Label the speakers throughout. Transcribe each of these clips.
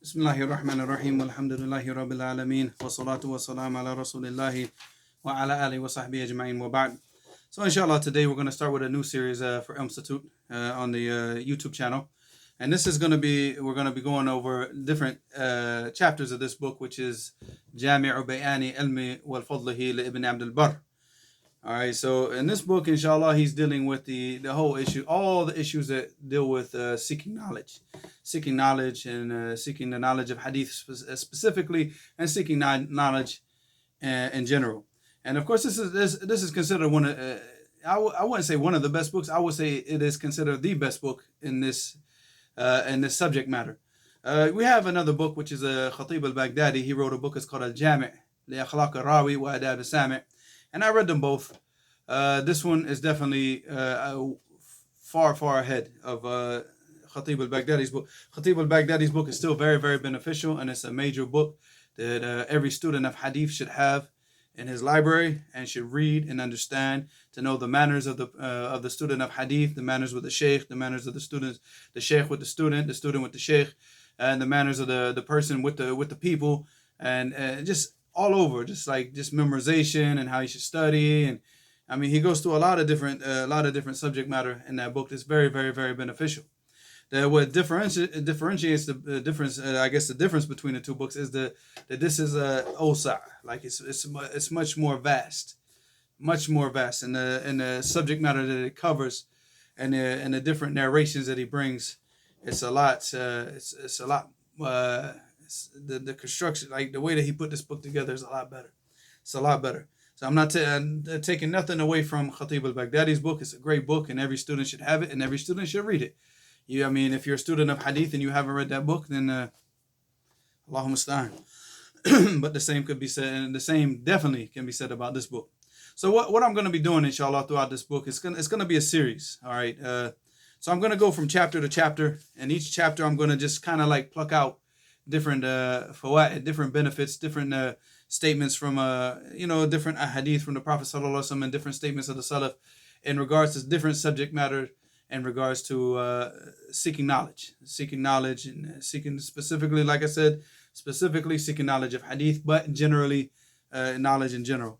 Speaker 1: Bismillahir Rahmanir Rahim. Alhamdulillahi Rabbil Alameen. Wa salatu wa salam ala Rasulillahi wa ala alihi wa sahbihi ajma'in wa ba'd. So inshallah today we're going to start with a new series for Institute on the YouTube channel. And this is going to be, we're going to be going over different chapters of this book, which is Jami'u Bayani Ilmi wal Fadlihi li Ibn Abdul Barr. All right, so in this book, inshallah, he's dealing with the whole issue, all the issues that deal with seeking knowledge and seeking the knowledge of hadith specifically, and seeking knowledge in general. And of course, this is considered one of, I wouldn't say one of the best books. I would say it is considered the best book in this subject matter. We have another book, which is Khatib al-Baghdadi. He wrote a book. It's called Al-Jami' li Akhlaq al-Rawi wa Adab al-Sami'. And I read them both. This one is definitely far ahead of Khatib al-Baghdadi's book. Khatib al-Baghdadi's book is still very, very beneficial, and it's a major book that every student of hadith should have in his library and should read and understand, to know the manners of the student of hadith, the manners with the sheikh, the manners of the students, the sheikh with the student with the sheikh, and the manners of the person with the people, and just all over, just memorization and how you should study. And I mean, he goes through a lot of different subject matter in that book that's very, very, very beneficial. What differentiates the difference, I guess the difference between the two books is that this is awsa', like it's much more vast in the subject matter that it covers, and the different narrations that he brings. It's a lot. It's a lot. The construction, like the way that he put this book together, is a lot better. It's a lot better. So I'm not taking nothing away from Khatib al-Baghdadi's book. It's a great book, and every student should have it, and every student should read it. I mean, if you're a student of hadith and you haven't read that book, then Allahumma musta'an. But the same could be said, and the same definitely can be said about this book. So what I'm going to be doing, inshallah, throughout this book, it's going to be a series. All right. So I'm going to go from chapter to chapter, and each chapter I'm going to just kind of like pluck out different fawaid, different benefits, different statements from different ahadith from the Prophet sallallahu alaihi wasallam, and different statements of the Salaf in regards to different subject matter, in regards to seeking knowledge, and seeking specifically, like I said, seeking knowledge of hadith, but generally knowledge in general.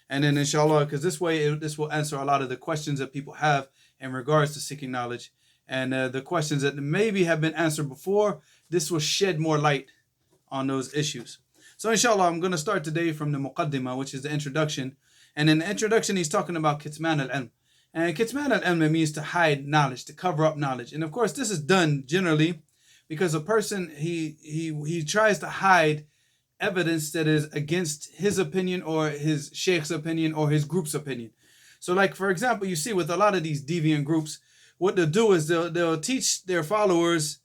Speaker 1: And then inshallah, because this way this will answer a lot of the questions that people have in regards to seeking knowledge, and the questions that maybe have been answered before. This will shed more light on those issues. So inshallah, I'm going to start today from the muqaddimah, which is the introduction. And in the introduction, he's talking about kitman al-ilm. And kitman al-ilm means to hide knowledge, to cover up knowledge. And of course, this is done generally because a person, he tries to hide evidence that is against his opinion or his sheikh's opinion or his group's opinion. So like, for example, you see with a lot of these deviant groups, what they'll do is they'll teach their followers,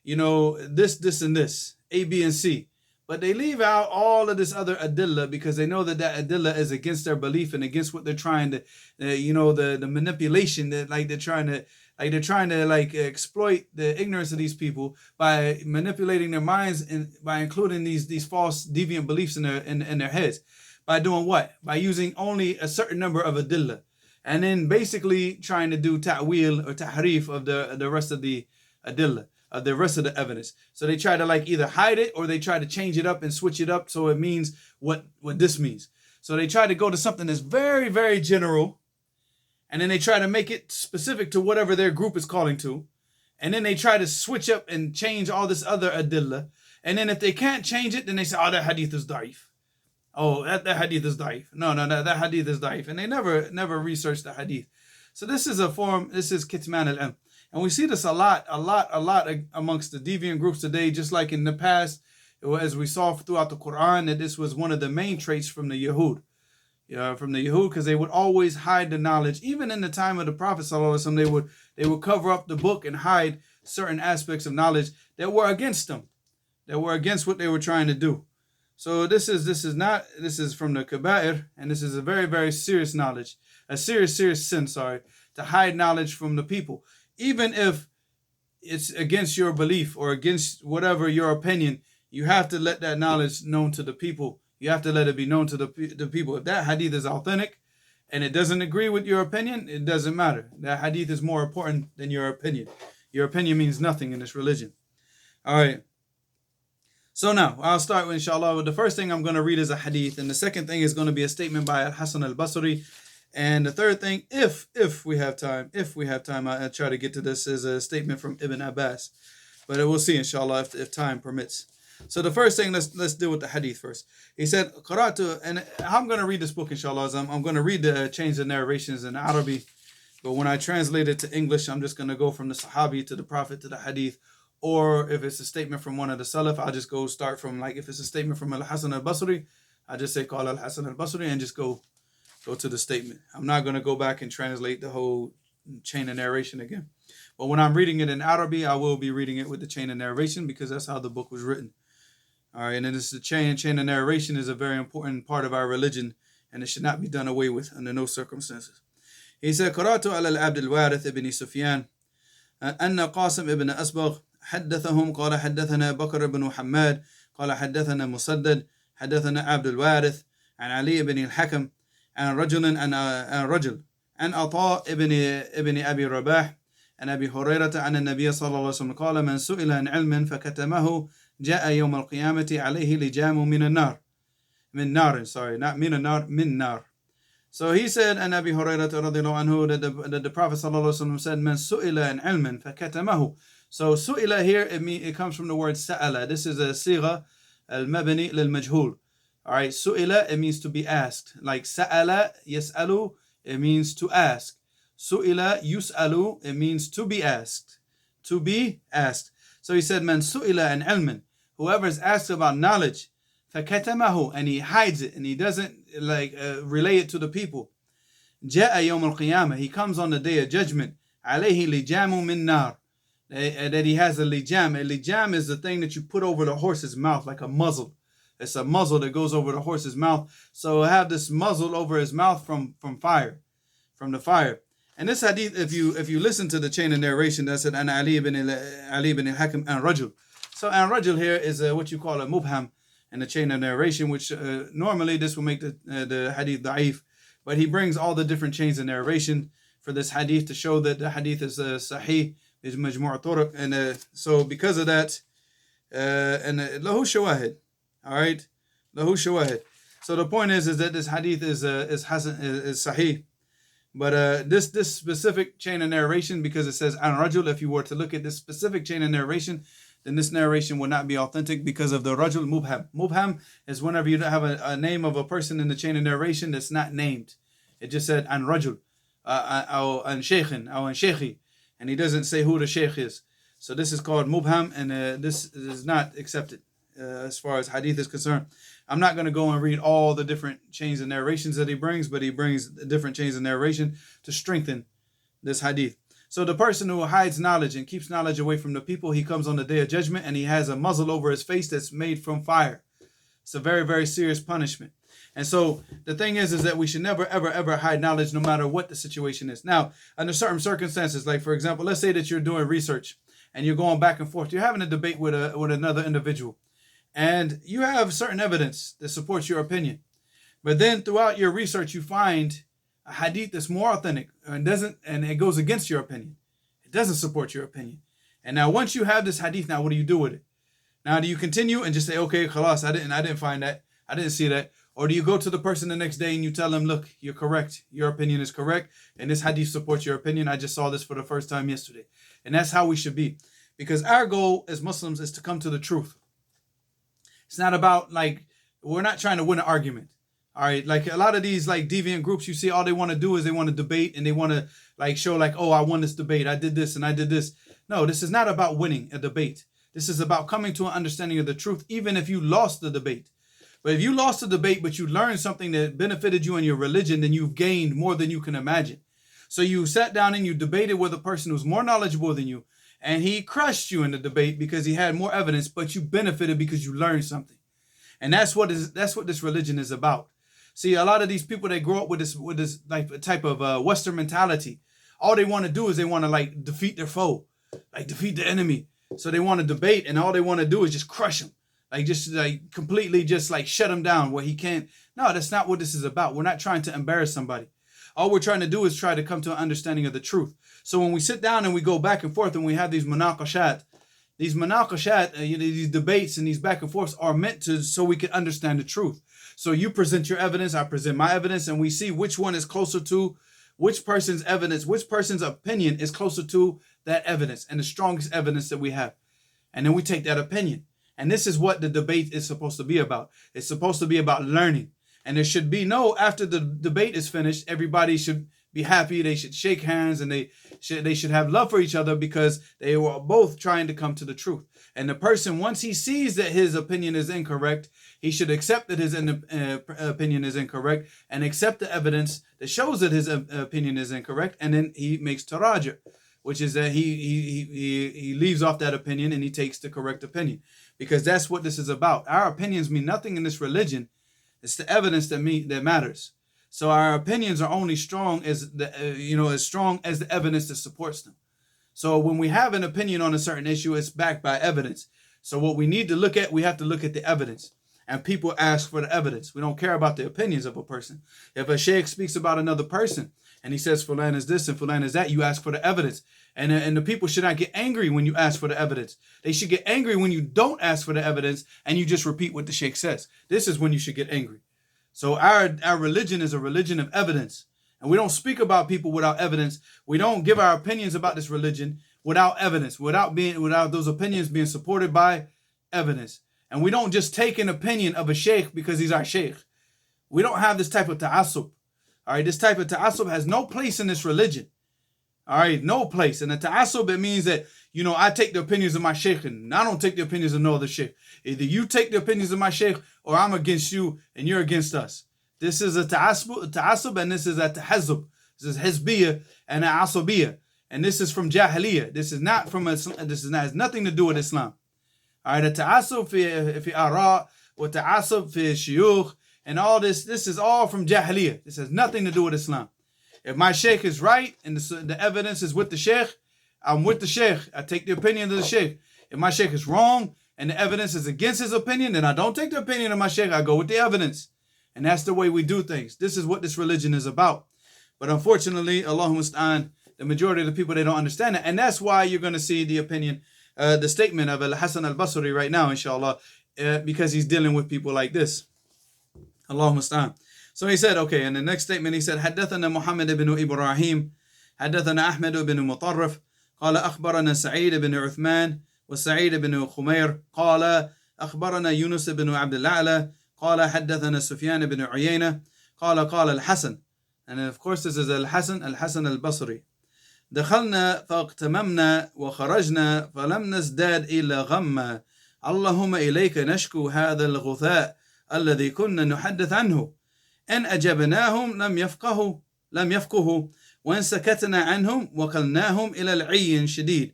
Speaker 1: this and this, A, B, and C. But they leave out all of this other adillah because they know that adillah is against their belief and against what they're trying to, the manipulation that they're trying to exploit the ignorance of these people by manipulating their minds and by including these false deviant beliefs in their heads. By doing what? By using only a certain number of adillah, and then basically trying to do ta'wil or tahrif of the rest of the adillah, of the rest of the evidence. So they try to either hide it or they try to change it up and switch it up so it means what this means. So they try to go to something that's very, very general, and then they try to make it specific to whatever their group is calling to. And then they try to switch up and change all this other adillah. And then if they can't change it, then they say, oh, that hadith is da'if. Oh, that hadith is da'if. No, that hadith is da'if. And they never research the hadith. So this is kitman al-ilm. And we see this a lot amongst the deviant groups today, just like in the past, as we saw throughout the Quran, that this was one of the main traits from the Yahud. Because they would always hide the knowledge. Even in the time of the Prophet ﷺ, they would cover up the book and hide certain aspects of knowledge that were against them, that were against what they were trying to do. So this is from the kaba'ir, and this is a very, very serious knowledge, a serious sin, to hide knowledge from the people. Even if it's against your belief or against whatever your opinion, you have to let that knowledge known to the people. You have to let it be known to the people. If that hadith is authentic and it doesn't agree with your opinion, it doesn't matter. That hadith is more important than your opinion. Your opinion means nothing in this religion. All right. So now, I'll start with, inshallah, the first thing I'm going to read is a hadith, and the second thing is going to be a statement by Al-Hasan al-Basri, and the third thing, if we have time, I'll try to get to this, is a statement from Ibn Abbas, but we'll see, inshallah, if time permits. So the first thing, let's deal with the hadith first. He said, Qara'tu, and how I'm going to read this book, inshallah, is I'm going to read the change of narrations in Arabic, but when I translate it to English, I'm just going to go from the Sahabi to the Prophet to the hadith. Or if it's a statement from one of the Salaf, I'll just go start from, like, if it's a statement from Al-Hasan al-Basri, I just say call Al-Hasan al-Basri and just go to the statement. I'm not going to go back and translate the whole chain of narration again. But when I'm reading it in Arabic, I will be reading it with the chain of narration because that's how the book was written. All right, and then this is the chain of narration is a very important part of our religion, and it should not be done away with under no circumstances. He said, قرأت على العبد الوارث ابن سفيان أن قاسم ابن أسبغ حدثهم قال حدثنا بكر بن حماد قال حدثنا مسدد حدثنا عبد الوارث عن علي بن الحكم عن رجل عن عطاء ابن أبي رباح عن أبي هريرة عن النبي صلى الله عليه وسلم قال من سئل عن علم فكتمه جاء يوم القيامة عليه لجام من النار من نار. So he said, and Abi Hurairah radiallahu anhu, that the Prophet sallallahu alaihi wasallam said, "Man su'ila an ilman fakatamahu." So su'ila here, it comes from the word sa'ala. This is a sigha al-mabni lil-majhul. All right, su'ila, it means to be asked. Like sa'ala, yas'alu, it means to ask. Su'ila, yus'alu, it means to be asked. To be asked. So he said, "Man su'ila an ilman." Whoever is asked about knowledge, fakatamahu, and he hides it and he doesn't relay it to the people. Ja'a yawm al-qiyamah, he comes on the day of judgment. Alayhi lijamu min nar, that he has a lijam. A lijam is the thing that you put over the horse's mouth, like a muzzle. It's a muzzle that goes over the horse's mouth. So have this muzzle over his mouth from the fire. And this hadith, if you listen to the chain of narration, that said, "An Ali ibn al-Hakim an Rajul." So an Rajul here is what you call a mubham in the chain of narration, which normally this will make the hadith da'if, but he brings all the different chains of narration for this hadith to show that the hadith is sahih, is majmu' turuq, and so because of that, and lahu shawahid, all right, lahu shawahid. So the point is that this hadith is sahih, but this specific chain of narration, because it says an rajul, if you were to look at this specific chain of narration, then this narration would not be authentic because of the rajul mubham. Mubham is whenever you have a name of a person in the chain of narration that's not named. It just said an rajul, an shaykhin, an shaykhi, and he doesn't say who the shaykh is. So this is called mubham, and this is not accepted as far as hadith is concerned. I'm not going to go and read all the different chains of narrations that he brings, but he brings different chains of narration to strengthen this hadith. So the person who hides knowledge and keeps knowledge away from the people, he comes on the day of judgment and he has a muzzle over his face that's made from fire. It's a very, very serious punishment. And so the thing is that we should never, ever, ever hide knowledge no matter what the situation is. Now, under certain circumstances, like for example, let's say that you're doing research and you're going back and forth. You're having a debate with another individual and you have certain evidence that supports your opinion. But then throughout your research, you find a hadith that's more authentic and it goes against your opinion. It doesn't support your opinion. And now once you have this hadith, now what do you do with it? Now do you continue and just say, okay, khalas, I didn't find that, I didn't see that? Or do you go to the person the next day and you tell them, look, you're correct, your opinion is correct, and this hadith supports your opinion, I just saw this for the first time yesterday. And that's how we should be. Because our goal as Muslims is to come to the truth. It's not about we're not trying to win an argument. All right, like a lot of these deviant groups, you see, all they want to do is they want to debate and they want to show oh, I won this debate, I did this and I did this. No, this is not about winning a debate. This is about coming to an understanding of the truth, even if you lost the debate. But if you lost the debate, but you learned something that benefited you in your religion, then you've gained more than you can imagine. So you sat down and you debated with a person who's more knowledgeable than you, and he crushed you in the debate because he had more evidence, but you benefited because you learned something. And that's what this religion is about. See, a lot of these people, they grow up with this type of Western mentality. All they want to do is they want to defeat their foe, defeat the enemy. So they want to debate, and all they want to do is just crush him, completely shut him down where he can't. No, that's not what this is about. We're not trying to embarrass somebody. All we're trying to do is try to come to an understanding of the truth. So when we sit down and we go back and forth and we have these munaqashat, These munaqashat, these debates and these back and forths are meant to so we can understand the truth. So you present your evidence, I present my evidence, and we see which one is closer to which person's evidence, which person's opinion is closer to that evidence and the strongest evidence that we have. And then we take that opinion. And this is what the debate is supposed to be about. It's supposed to be about learning. And there should be no, after the debate is finished, everybody should be happy. They should shake hands and they should have love for each other because they were both trying to come to the truth. And the person, once he sees that his opinion is incorrect, he should accept that his opinion is incorrect and accept the evidence that shows that his opinion is incorrect. And then he makes taraja, which is that he leaves off that opinion and he takes the correct opinion. Because that's what this is about. Our opinions mean nothing in this religion. It's the evidence that matters. So our opinions are only strong as as strong as the evidence that supports them. So when we have an opinion on a certain issue, it's backed by evidence. So what we need to look at, we have to look at the evidence. And people ask for the evidence. We don't care about the opinions of a person. If a sheikh speaks about another person and he says Fulan is this and Fulan is that, you ask for the evidence. And the people should not get angry when you ask for the evidence. They should get angry when you don't ask for the evidence and you just repeat what the sheikh says. This is when you should get angry. So our religion is a religion of evidence. And we don't speak about people without evidence. We don't give our opinions about this religion without evidence, without those opinions being supported by evidence. And we don't just take an opinion of a sheikh because he's our sheikh. We don't have this type of ta'assub. All right, this type of ta'assub has no place in this religion. All right, no place. And the ta'assub, it means that, I take the opinions of my sheikh and I don't take the opinions of no other sheikh. Either you take the opinions of my sheikh or I'm against you and you're against us. This is a ta'assub and this is a tahazzub. This is hizbiyah and a asabiyah. And this is from jahiliyah. This is not from Islam. Has nothing to do with Islam. All right, the ta'assub fi ara, or ta'assub fi shuyukh, and all this is all from jahiliyah. This has nothing to do with Islam. If my sheikh is right and the evidence is with the sheikh, I'm with the sheikh. I take the opinion of the sheikh. If my sheikh is wrong and the evidence is against his opinion, then I don't take the opinion of my sheikh. I go with the evidence. And that's the way we do things. This is what this religion is about. But unfortunately, Allahumma musta'an, the majority of the people, they don't understand it. And that's why you're going to see the opinion, the statement of Al-Hasan al-Basri right now, inshallah, because he's dealing with people like this. Allahumma musta'an. So he said, okay, in the next statement he said, حدثنا محمد بن إبراهيم حدثنا أحمد بن مطرف قال أخبرنا سعيد بن عثمان وسعيد بن خمير قال أخبرنا يونس بن عبد الأعلى قال حدثنا سفيان بن عيينة قال الحسن. And of course this is الحسن البصري. دخلنا فاغتممنا وخرجنا فلم نزداد إلا غما اللهم إليك نشكو هذا الغثاء الذي كنا نحدث عنه إن أجبناهم لم يفقهوا وإن سكتنا عنهم وكلناهم إلى العي شديد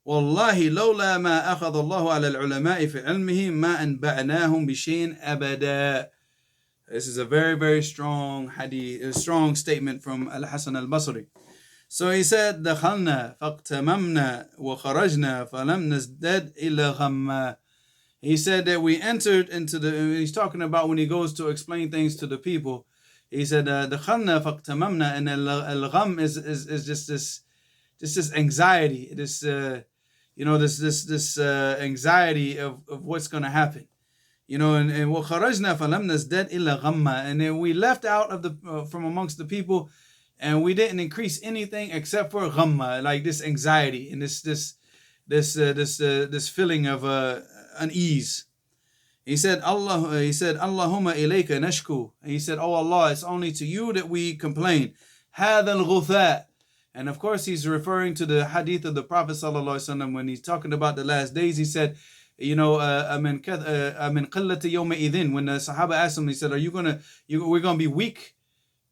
Speaker 1: والله لولا ما أخذ الله على العلماء في علمه ما أنبأناهم بشيء أبدا. This is a very, very strong hadith, a strong statement from Al-Hasan al-Basri. So he said, دخلنا فاغتممنا وخرجنا فلم نزدد إلا غما. He said that we entered into he's talking about when he goes to explain things to the people. He said, دخلنا فاغتممنا, and al-gham is just this anxiety, this anxiety of what's going to happen. And وخرجنا فلم نزدد إلا غما, and then we left out of from amongst the people, and we didn't increase anything except for ghamma, like this anxiety and this feeling of unease. He said, Allahumma ilayka nashku. He said, oh Allah, it's only to you that we complain. هذا الغثاء. And of course he's referring to the hadith of the Prophet ﷺ when he's talking about the last days. He said, أَمِنْ قِلَّةِ يَوْمَ إِذٍ. When the Sahaba asked him, he said, we're going to be weak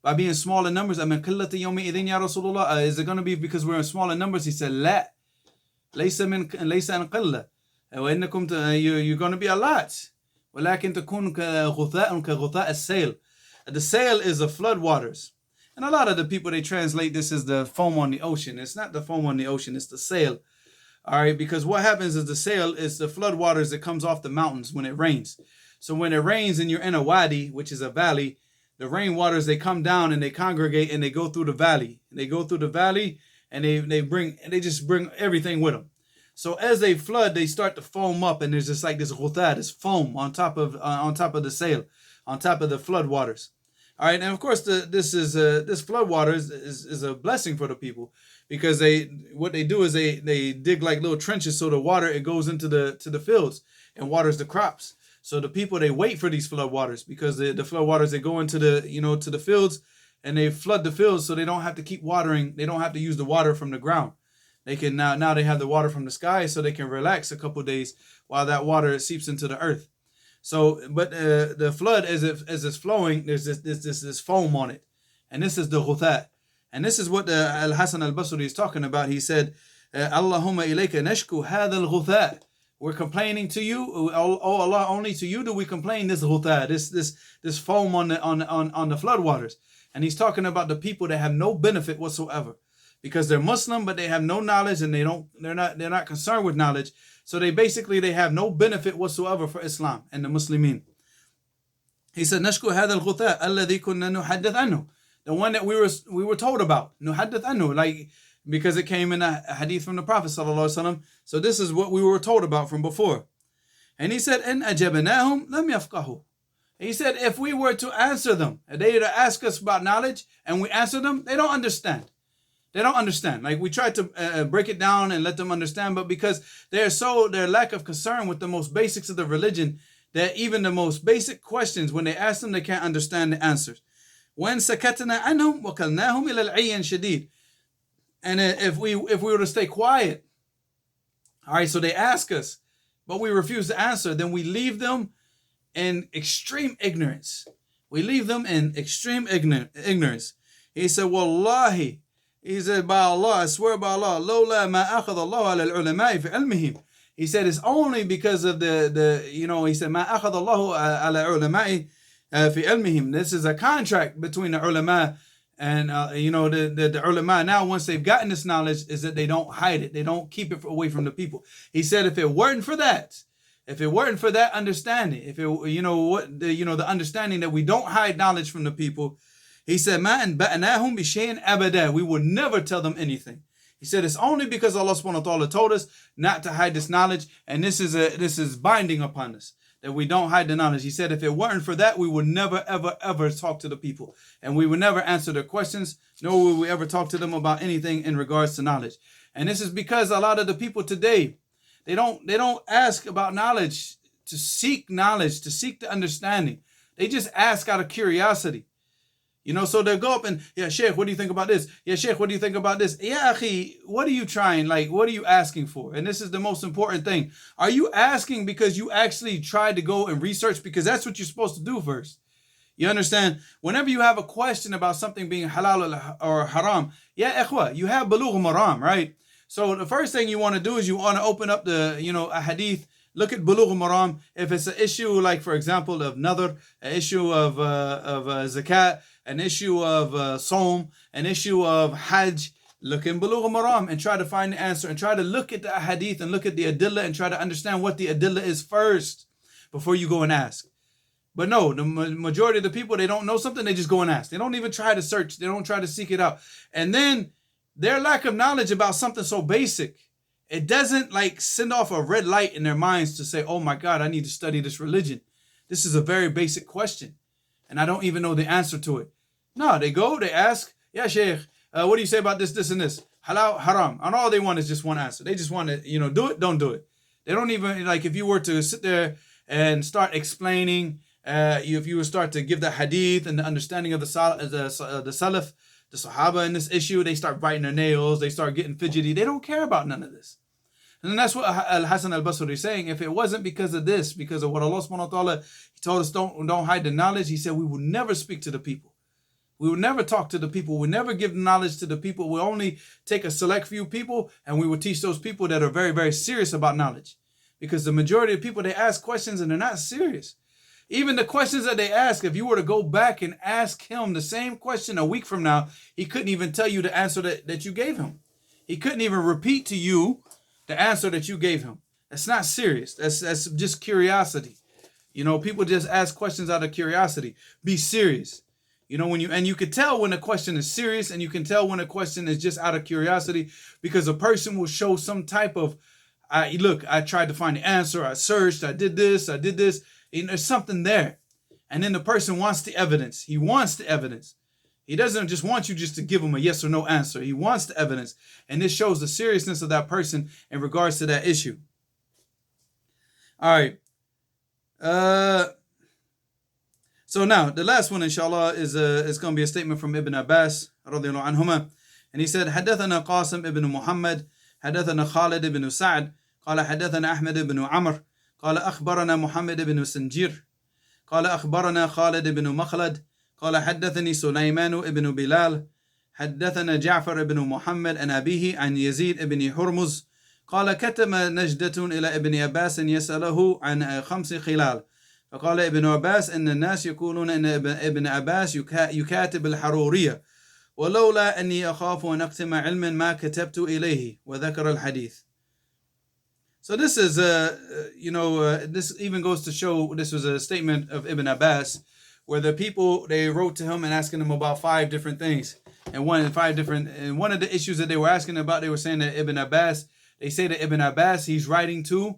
Speaker 1: by being small in numbers? أَمِنْ قِلَّةِ يَوْمَ إِذٍ يَا رَسُولُ اللَّهِ. Is it going to be because we're in smaller numbers? He said, لَا لَيْسَ عَنْ قِلَّةِ. You're going to be a lot. وَلَكِنْ تَكُونُ كَغُثَاءٌ كَغُثَاءِ السَّيْلِ. The sail is the flood waters. And a lot of the people, they translate this as the foam on the ocean. It's not the foam on the ocean, it's the sail. All right, because what happens is the sail is the flood waters that comes off the mountains when it rains. So when it rains and you're in a wadi, which is a valley, the rain waters, they come down and they congregate and they go through the valley. And they go through the valley and they just bring everything with them. So as they flood, they start to foam up, and there's just like this ghutha, this foam on top of the sail, on top of the flood waters. All right, and of course this flood water is a blessing for the people, because what they do is they dig like little trenches, so the water, it goes into the fields and waters the crops. So the people, they wait for these flood waters, because the flood waters, they go into to the fields, and they flood the fields, so they don't have to keep watering. They don't have to use the water from the ground. They can now they have the water from the sky, so they can relax a couple days while that water seeps into the earth. So, but the flood, as it's flowing, there's this foam on it, and this is the ghutha, and this is what Al Hasan al Basri is talking about. He said, "Allahumma ilayka nashku hadha al ghutha." We're complaining to you, oh Allah, only to you do we complain. This ghutha, this foam on the flood waters, and he's talking about the people that have no benefit whatsoever, because they're Muslim but they have no knowledge, and they're not concerned with knowledge. So they have no benefit whatsoever for Islam and the Muslimin. He said, "Nashku hadha al-ghutha alladhi kunna nuhaddith anhu." The one that we were told about. Nuhaddith anhu, like, because it came in a hadith from the Prophet sallallahu alaihi wasallam. So this is what we were told about from before. And he said, "In ajabnahum lam yafqahu." He said, if we were to answer them, they to ask us about knowledge, and we answer them, they don't understand. They don't understand. Like, we try to break it down and let them understand, but because their lack of concern with the most basics of the religion, that even the most basic questions, when they ask them, they can't understand the answers. When sakatna anhum wakalnahum ila al-'ayyan shadid. And if we were to stay quiet, all right, so they ask us, but we refuse to answer, then we leave them in extreme ignorance. We leave them in extreme ignorance. He said, "Wallahi." He said, "By Allah, I swear by Allah, لولا ما أخذ الله على العلماء في علمهم." He said, it's only because of he said, ما أخذ الله على العلماء في علمهم. This is a contract between the ulama and, the ulama. Now, once they've gotten this knowledge, is that they don't hide it. They don't keep it away from the people. He said, if it weren't for that understanding, if it, the understanding that we don't hide knowledge from the people, he said, "Ma anba'nahum bi shay'in abada." We will never tell them anything. He said, it's only because Allah subhanahu wa ta'ala told us not to hide this knowledge, and this is binding upon us, that we don't hide the knowledge. He said, if it weren't for that, we would never, ever, ever talk to the people, and we would never answer their questions, nor would we ever talk to them about anything in regards to knowledge. And this is because a lot of the people today, they don't ask about knowledge, to seek knowledge, to seek the understanding. They just ask out of curiosity. So they'll go up and, "Yeah, Sheikh, what do you think about this? Yeah, Sheikh, what do you think about this? Yeah, Akhi, what are you trying? Like, what are you asking for?" And this is the most important thing. Are you asking because you actually tried to go and research? Because that's what you're supposed to do first. You understand? Whenever you have a question about something being halal or haram, yeah, ikhwa, you have bulugh maram, right? So the first thing you want to do is you want to open up a hadith. Look at bulugh maram. If it's an issue, like, for example, of nadr, an issue of zakat, an issue of Sawm, an issue of Hajj, look in Bulugh Maram and try to find the answer, and try to look at the hadith and look at the adillah and try to understand what the adillah is first before you go and ask. But no, the majority of the people, they don't know something, they just go and ask. They don't even try to search. They don't try to seek it out. And then their lack of knowledge about something so basic, it doesn't like send off a red light in their minds to say, "Oh my God, I need to study this religion. This is a very basic question, and I don't even know the answer to it." No, they go, they ask, "Yeah, Sheikh, what do you say about this, this, and this? Halal, haram." And all they want is just one answer. They just want to, do it, don't do it. They don't even, like, if you were to sit there and start explaining, if you would start to give the hadith and the understanding of the Salaf, the Sahaba in this issue, they start biting their nails, they start getting fidgety. They don't care about none of this. And that's what Al Hasan al Basri is saying. If it wasn't because of this, because of what Allah subhanahu wa ta'ala, He told us don't hide the knowledge, He said we would never speak to the people. We would never talk to the people. We never give knowledge to the people. We only take a select few people, and we will teach those people that are very, very serious about knowledge. Because the majority of people, they ask questions and they're not serious. Even the questions that they ask, if you were to go back and ask him the same question a week from now, he couldn't even tell you the answer that you gave him. He couldn't even repeat to you the answer that you gave him. That's not serious. That's just curiosity. People just ask questions out of curiosity. Be serious. You could tell when a question is serious, and you can tell when a question is just out of curiosity, because a person will show some type of I tried to find the answer. I searched. I did this. And there's something there. And then the person wants the evidence. He wants the evidence. He doesn't just want you just to give him a yes or no answer. He wants the evidence. And this shows the seriousness of that person in regards to that issue. All right. So now, the last one, inshallah, is going to be a statement from Ibn Abbas, radiallahu anhuma. And he said, حدثنا قاسم ibn Muhammad, حدثنا خالد ibn Sa'd, قال حدثنا أحمد ibn عمر, قال أخبرنا محمد ibn سنجير, قال أخبرنا خالد ibn مخلد, قال حدثني سليمان ibn بلال, حدثنا جعفر ibn محمد عن أبيه عن يزيد ibn هرمز, قال كتم نجدة إلى ابن عباس يسأله عن 5 خلال. فقال ابن عباس إن الناس يقولون إن ابن عباس يكاتب الحرورية ولولا أني أخاف أن أكتم علما ما كتبت إليه وذكر الحديث. So this is, this even goes to show, this was a statement of Ibn Abbas, where the people, they wrote to him and asking him about 5 different things. And one of the issues that they were asking about, they were saying that Ibn Abbas, they say that Ibn Abbas, he's writing to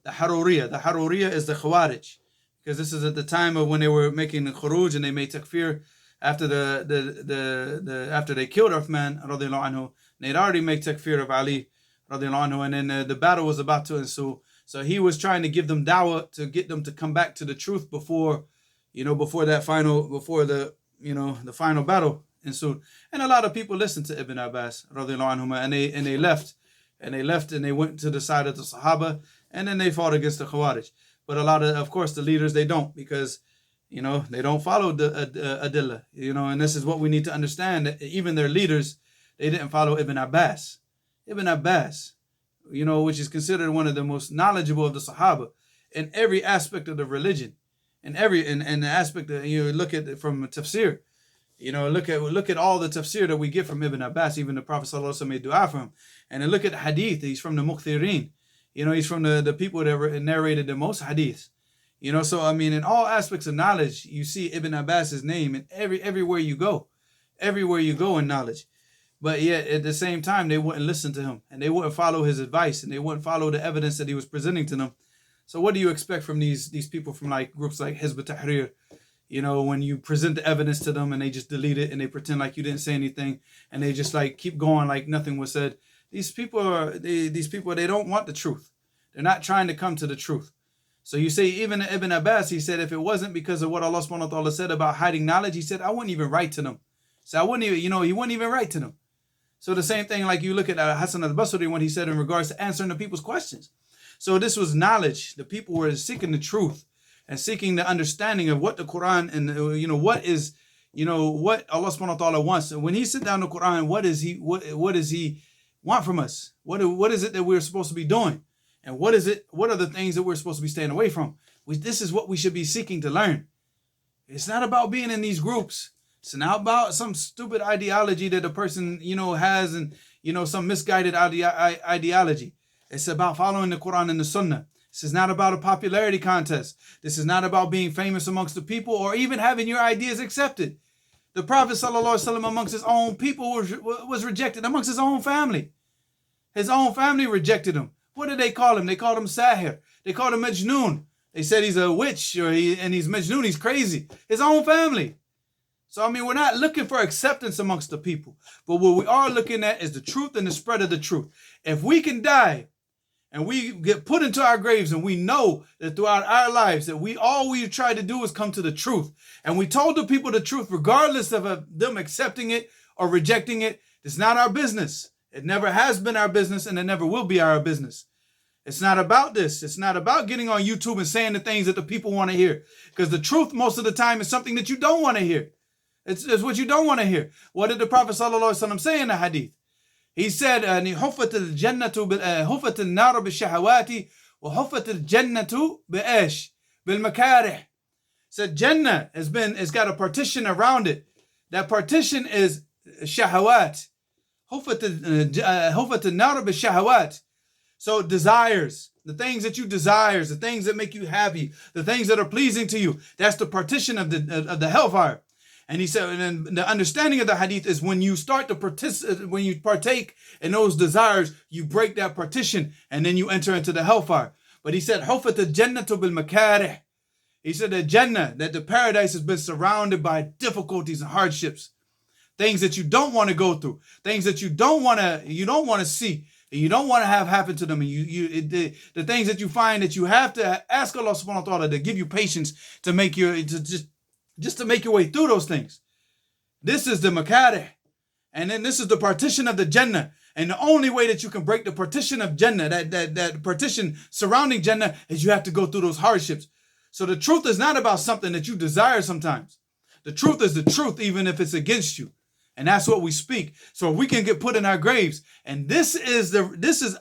Speaker 1: the Haruriyah. The Haruriyah is the Khawarij. Because this is at the time of when they were making the Khuruj and they made takfir after after they killed Uthman radiallahu anhu. They'd already made takfir of Ali radiallahu anhu, and then the battle was about to ensue. So he was trying to give them dawah to get them to come back to the truth before the final battle ensued. And a lot of people listened to Ibn Abbas radiallahu anhu, and they left and they went to the side of the Sahaba, and then they fought against the Khawarij. But a lot of course, the leaders, they don't, because, they don't follow the adillah, and this is what we need to understand, that even their leaders, they didn't follow Ibn Abbas. Ibn Abbas, which is considered one of the most knowledgeable of the Sahaba in every aspect of the religion, in the aspect of, look at it from tafsir, look at all the tafsir that we get from Ibn Abbas. Even the Prophet ﷺ made dua for him. And then look at hadith, he's from the muqthirin. He's from the people that narrated the most hadiths. So I mean, in all aspects of knowledge, you see Ibn Abbas's name in everywhere you go in knowledge. But yet at the same time, they wouldn't listen to him, and they wouldn't follow his advice, and they wouldn't follow the evidence that he was presenting to them. So what do you expect from these people from like groups like Hizb ut-Tahrir? When you present the evidence to them and they just delete it and they pretend like you didn't say anything, and they just like keep going like nothing was said. These people, they don't want the truth. They're not trying to come to the truth. So you say, even Ibn Abbas, he said, if it wasn't because of what Allah subhanahu wa ta'ala said about hiding knowledge, he said, I wouldn't even write to them. So he wouldn't even write to them. So the same thing, like you look at Hassan al-Basri, when he said in regards to answering the people's questions. So this was knowledge. The people were seeking the truth and seeking the understanding of what the Quran and, what Allah subhanahu wa ta'ala wants. And when he sit down the Quran, what does he want from us? What is it that we're supposed to be doing? And what are the things that we're supposed to be staying away from? This is what we should be seeking to learn. It's not about being in these groups. It's not about some stupid ideology that a person, has, and, some misguided ideology. It's about following the Quran and the Sunnah. This is not about a popularity contest. This is not about being famous amongst the people or even having your ideas accepted. The Prophet ﷺ amongst his own people was rejected, amongst his own family. His own family rejected him. What did they call him? They called him Sahir. They called him Majnoon. They said he's a witch, and he's Majnoon, he's crazy. His own family. So, I mean, we're not looking for acceptance amongst the people. But what we are looking at is the truth and the spread of the truth. If we can die and we get put into our graves and we know that throughout our lives that all we try to do is come to the truth, and we told the people the truth regardless of them accepting it or rejecting it, it's not our business. It never has been our business, and it never will be our business. It's not about this. It's not about getting on YouTube and saying the things that the people want to hear, because the truth most of the time is something that you don't want to hear. It's what you don't want to hear. What did the Prophet ﷺ say in the hadith? He said, حُفَّتِ الْجَنَّةُ حُفَّتِ النَّارُ بِالشَّهَوَاتِ وَحُفَّتِ الْجَنَّةُ بِإِيش بِالْمَكَارِهِ. Said Jannah has got a partition around it. That partition is shahawat. حُفَّتِ النَّارُ بِالشَّهَوَاتِ. So desires, the things that you desire, the things that make you happy, the things that are pleasing to you, that's the partition of the hellfire. And he said, and then the understanding of the hadith is when you start to when you partake in those desires, you break that partition and then you enter into the hellfire. But he said, Hufat al-jannatu bil makarih. He said that Jannah, that the paradise has been surrounded by difficulties and hardships, things that you don't want to go through, things that you don't want to see, and you don't want to have happen to them, and the things that you find that you have to ask Allah subhanahu wa ta'ala to give you patience to make to make your way through those things. This is the makarih, and then this is the partition of the Jannah. And the only way that you can break the partition of Jannah, that partition surrounding Jannah, is you have to go through those hardships. So the truth is not about something that you desire sometimes. The truth is the truth, even if it's against you. And that's what we speak. So we can get put in our graves. And this is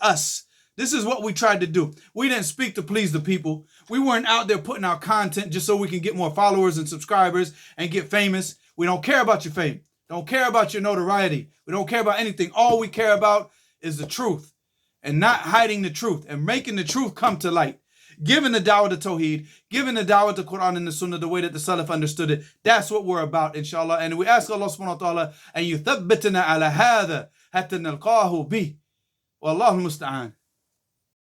Speaker 1: us. This is what we tried to do. We didn't speak to please the people. We weren't out there putting out content just so we can get more followers and subscribers and get famous. We don't care about your fame. Don't care about your notoriety. We don't care about anything. All we care about is the truth and not hiding the truth and making the truth come to light. Giving the dawah to Tawheed, giving the dawah to Quran and the Sunnah the way that the Salaf understood it. That's what we're about, inshallah. And we ask Allah subhanahu wa ta'ala, and yuthabbitana ala hadha hatta nalqahu bih. Wallahu musta'an.